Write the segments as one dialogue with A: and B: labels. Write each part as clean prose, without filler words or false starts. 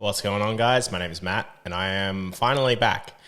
A: What's going on, guys? My name is Matt and I am finally back.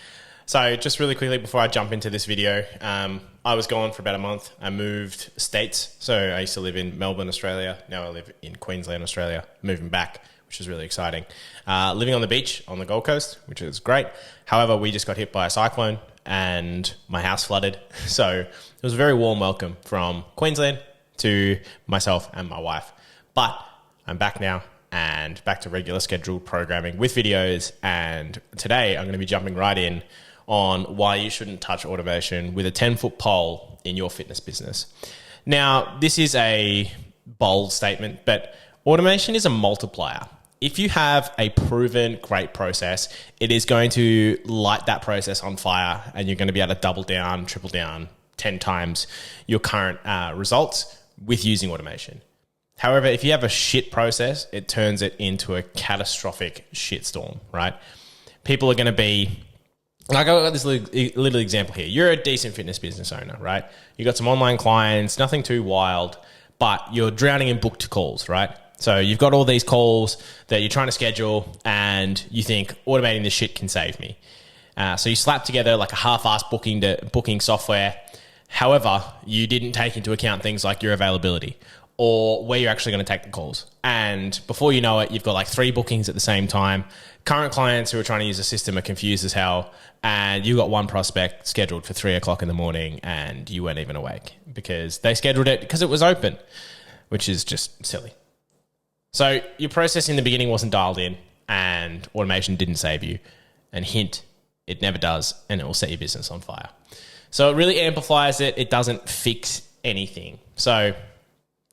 A: So just really quickly before I jump into this video, I was gone for about a month. I moved states. So I used to live in Melbourne, Australia. Now I live in Queensland, Australia, moving back, which is really exciting. Living on the beach on the Gold Coast, which is great. However, we just got hit by a cyclone and my house flooded. So it was a very warm welcome from Queensland to myself and my wife. But I'm back now and back to regular scheduled programming with videos. And today I'm going to be jumping right in on why you shouldn't touch automation with a 10-foot pole in your fitness business. Now, this is a bold statement, but automation is a multiplier. If you have a proven great process, it is going to light that process on fire and you're going to be able to double down, triple down 10 times your current results with using automation. However, if you have a shit process, it turns it into a catastrophic shitstorm, right? People are going to be, like I got this little example here. You're a decent fitness business owner, right? You got some online clients, nothing too wild, but you're drowning in booked calls, right? So you've got all these calls that you're trying to schedule and you think automating this shit can save me. So you slap together like a half-assed booking software. However, you didn't take into account things like your availability or where you're actually going to take the calls. And before you know it, you've got like 3 bookings at the same time. Current clients who are trying to use the system are confused as hell. And you got one prospect scheduled for 3 o'clock in the morning and you weren't even awake because they scheduled it because it was open, which is just silly. So your process in the beginning wasn't dialed in and automation didn't save you. And hint, it never does, and it will set your business on fire. So it really amplifies it. It doesn't fix anything. So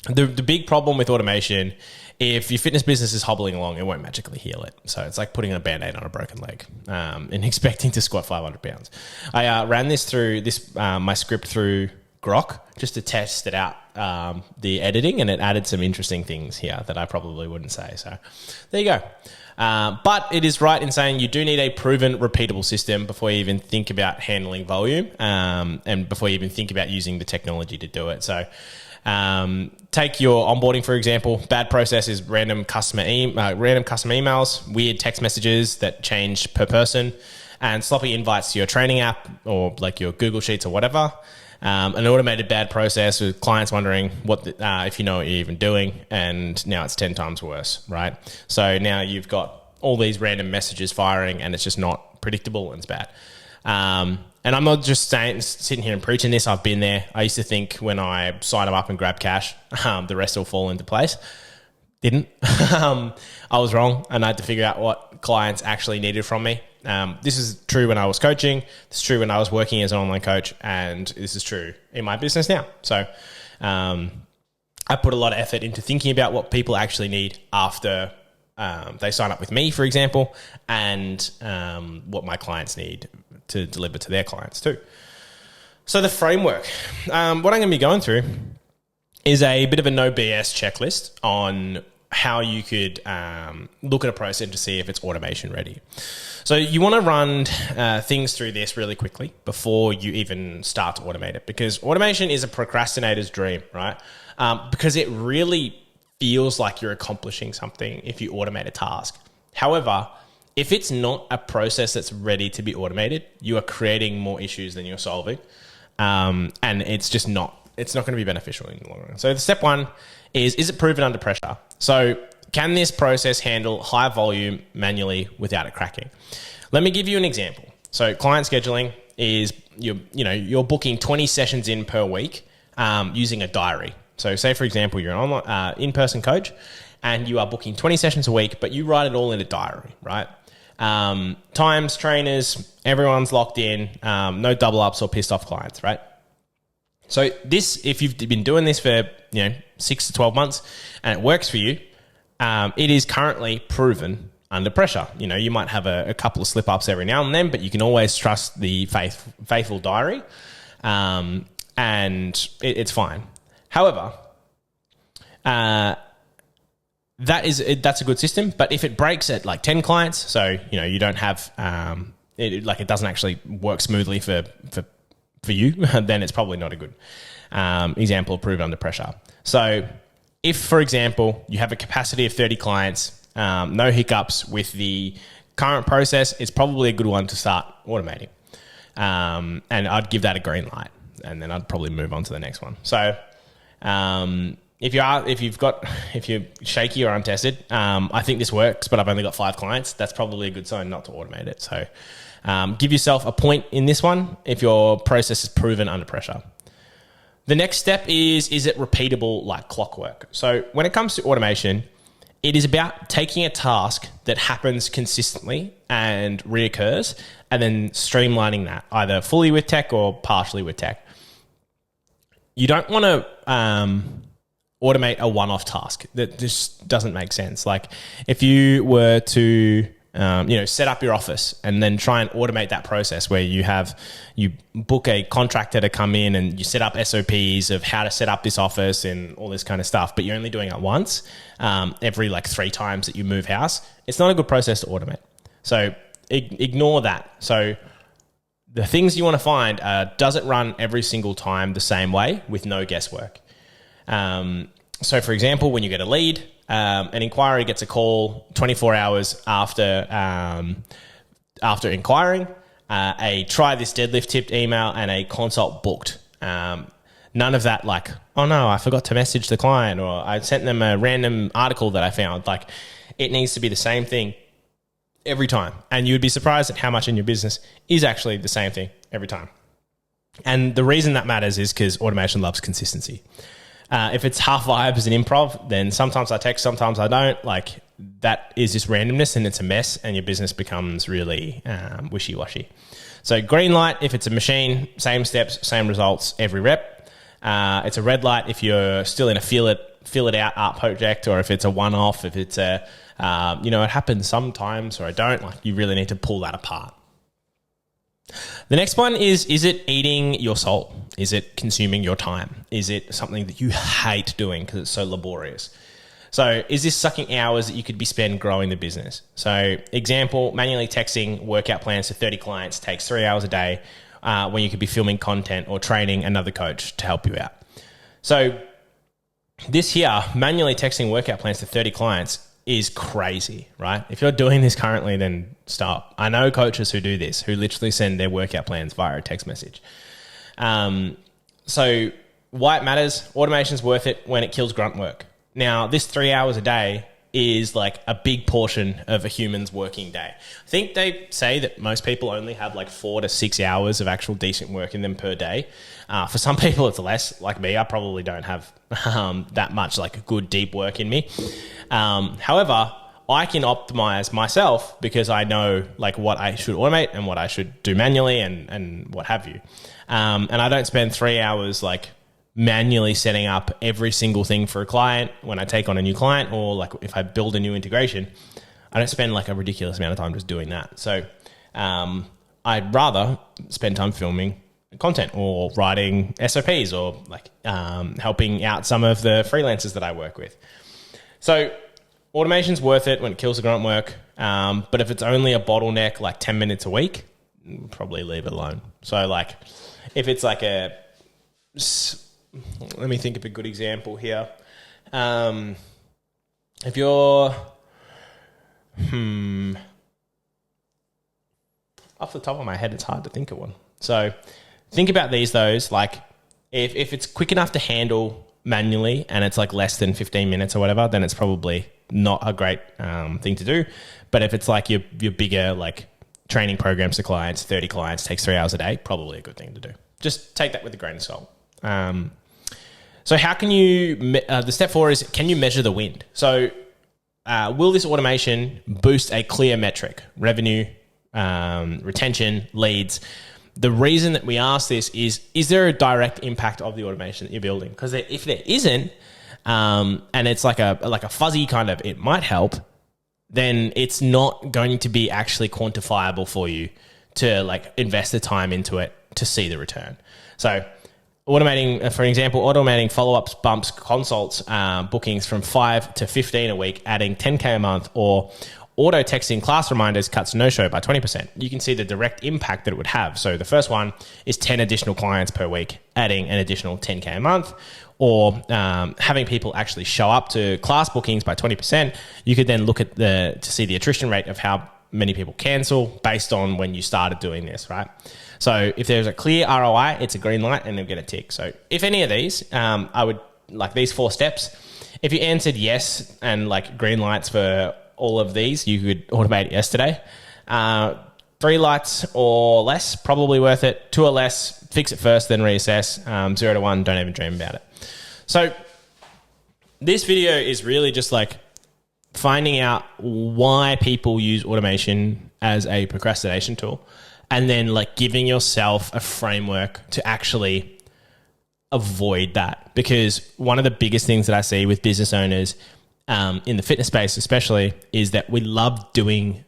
A: the big problem with automation, if your fitness business is hobbling along, it won't magically heal it. So it's like putting a Band-Aid on a broken leg and expecting to squat 500 pounds. I ran this through my script through Grok just to test it out, the editing, and it added some interesting things here that I probably wouldn't say. So there you go. But it is right in saying you do need a proven, repeatable system before you even think about handling volume and before you even think about using the technology to do it. So take your onboarding, for example. Bad process is random customer emails, weird text messages that change per person, and sloppy invites to your training app or like your Google Sheets or whatever. An automated bad process with clients wondering if you know what you're even doing, and now it's 10 times worse, right? So now you've got all these random messages firing and it's just not predictable and it's bad. And I'm not just sitting here and preaching this. I've been there. I used to think when I sign them up and grab cash, the rest will fall into place. Didn't. I was wrong and I had to figure out what clients actually needed from me. This is true when I was coaching. This is true when I was working as an online coach, and this is true in my business now. So I put a lot of effort into thinking about what people actually need after they sign up with me, for example, and what my clients need to deliver to their clients too. So the framework, what I'm going to be going through is a bit of a no BS checklist on how you could look at a process to see if it's automation ready. So you want to run things through this really quickly before you even start to automate it, because automation is a procrastinator's dream, right? Because it really feels like you're accomplishing something if you automate a task. However, if it's not a process that's ready to be automated, you are creating more issues than you're solving. And it's just not going to be beneficial in the long run. So the step 1 is it proven under pressure? So can this process handle high volume manually without it cracking? Let me give you an example. So client scheduling is you're booking 20 sessions in per week using a diary. So say, for example, you're an online in-person coach and you are booking 20 sessions a week, but you write it all in a diary, right? Times, trainers, everyone's locked in, no double ups or pissed off clients, right? So this, if you've been doing this for 6 to 12 months and it works for you, it is currently proven under pressure. You might have a couple of slip ups every now and then, but you can always trust the faithful diary, and it's fine. However, that's a good system. But if it breaks at like 10 clients, so you don't have it doesn't actually work smoothly for you, then it's probably not a good example of proven under pressure. So if, for example, you have a capacity of 30 clients no hiccups with the current process, it's probably a good one to start automating. And I'd give that a green light, and then I'd probably move on to the next one. So if you're shaky or untested, I think this works, but I've only got 5 clients. That's probably a good sign not to automate it. So give yourself a point in this one if your process is proven under pressure. The next step is it repeatable like clockwork? So when it comes to automation, it is about taking a task that happens consistently and reoccurs and then streamlining that either fully with tech or partially with tech. You don't want to automate a one-off task. That just doesn't make sense. Like if you were to set up your office and then try and automate that process where you book a contractor to come in and you set up SOPs of how to set up this office and all this kind of stuff, but you're only doing it once every like 3 times that you move house. It's not a good process to automate. So ignore that. So the things you want to find are, does it run every single time the same way with no guesswork? So for example, when you get a lead, an inquiry gets a call 24 hours after inquiring, a try this deadlift tipped email and a consult booked. None of that like, oh no, I forgot to message the client or I sent them a random article that I found. Like it needs to be the same thing every time. And you would be surprised at how much in your business is actually the same thing every time. And the reason that matters is because automation loves consistency. If it's half vibes and improv, then sometimes I text, sometimes I don't. Like that is just randomness and it's a mess and your business becomes really wishy-washy. So green light, if it's a machine, same steps, same results every rep. It's a red light if you're still in a feel it out art project, or if it's a one-off, if it's it happens sometimes or I don't, like you really need to pull that apart. The next one is it eating your soul? Is it consuming your time? Is it something that you hate doing because it's so laborious? So is this sucking hours that you could be spent growing the business? So example, manually texting workout plans to 30 clients takes 3 hours a day when you could be filming content or training another coach to help you out. So this here, manually texting workout plans to 30 clients is crazy, right? If you're doing this currently, then stop. I know coaches who do this, who literally send their workout plans via a text message. So why it matters, automation's worth it when it kills grunt work. Now, this 3 hours a day is like a big portion of a human's working day. I think they say that most people only have like 4 to 6 hours of actual decent work in them per day. For some people, it's less. Like me, I probably don't have that much like good deep work in me. However, I can optimize myself because I know like what I should automate and what I should do manually and what have you. And I don't spend 3 hours like manually setting up every single thing for a client when I take on a new client, or like if I build a new integration. I don't spend like a ridiculous amount of time just doing that. So I'd rather spend time filming content or writing SOPs or like helping out some of the freelancers that I work with. So automation's worth it when it kills the grunt work. But if it's only a bottleneck, like 10 minutes a week, probably leave it alone. So like if it's like let me think of a good example here. If you're, off the top of my head, it's hard to think of one. So think about those, like if it's quick enough to handle manually and it's like less than 15 minutes or whatever, then it's probably not a great thing to do. But if it's like your bigger, like training programs to clients, 30 clients, takes 3 hours a day, probably a good thing to do. Just take that with a grain of salt. So how can you, the step 4 is, can you measure the wind? So will this automation boost a clear metric, revenue, retention, leads? The reason that we ask this is there a direct impact of the automation that you're building? Because if there isn't, and it's like a fuzzy kind of, it might help, then it's not going to be actually quantifiable for you to like invest the time into it to see the return. So automating, for example, automating follow-ups, bumps, consults, bookings from 5 to 15 a week, adding 10K a month, or auto texting class reminders cuts no-show by 20%. You can see the direct impact that it would have. So the first one is 10 additional clients per week, adding an additional 10K a month, or having people actually show up to class bookings by 20%. You could then look at to see the attrition rate of how many people cancel based on when you started doing this, right? So if there's a clear ROI, it's a green light and they'll get a tick. So if any of these, I would like these 4 steps. If you answered yes and like green lights for all of these, you could automate it yesterday. 3 lights or less, probably worth it. 2 or less, fix it first, then reassess. 0 to 1, don't even dream about it. So this video is really just like finding out why people use automation as a procrastination tool, and then like giving yourself a framework to actually avoid that. Because one of the biggest things that I see with business owners in the fitness space especially is that we love doing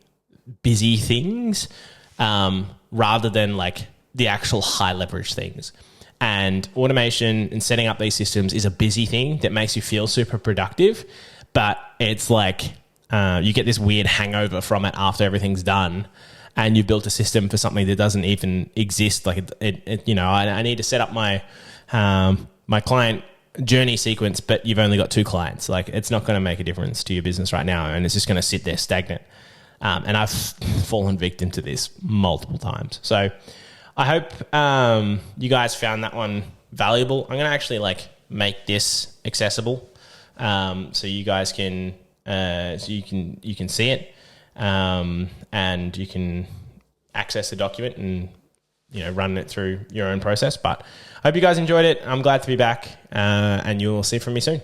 A: busy things rather than like the actual high leverage things. And automation and setting up these systems is a busy thing that makes you feel super productive, but it's like you get this weird hangover from it after everything's done, and you've built a system for something that doesn't even exist. Like I need to set up my my client journey sequence, but you've only got 2 clients. Like, it's not going to make a difference to your business right now, and it's just going to sit there stagnant. And I've fallen victim to this multiple times. So I hope you guys found that one valuable. I'm going to actually like make this accessible so you guys can you can see it and you can access the document and run it through your own process. But I hope you guys enjoyed it. I'm glad to be back, and you'll see from me soon.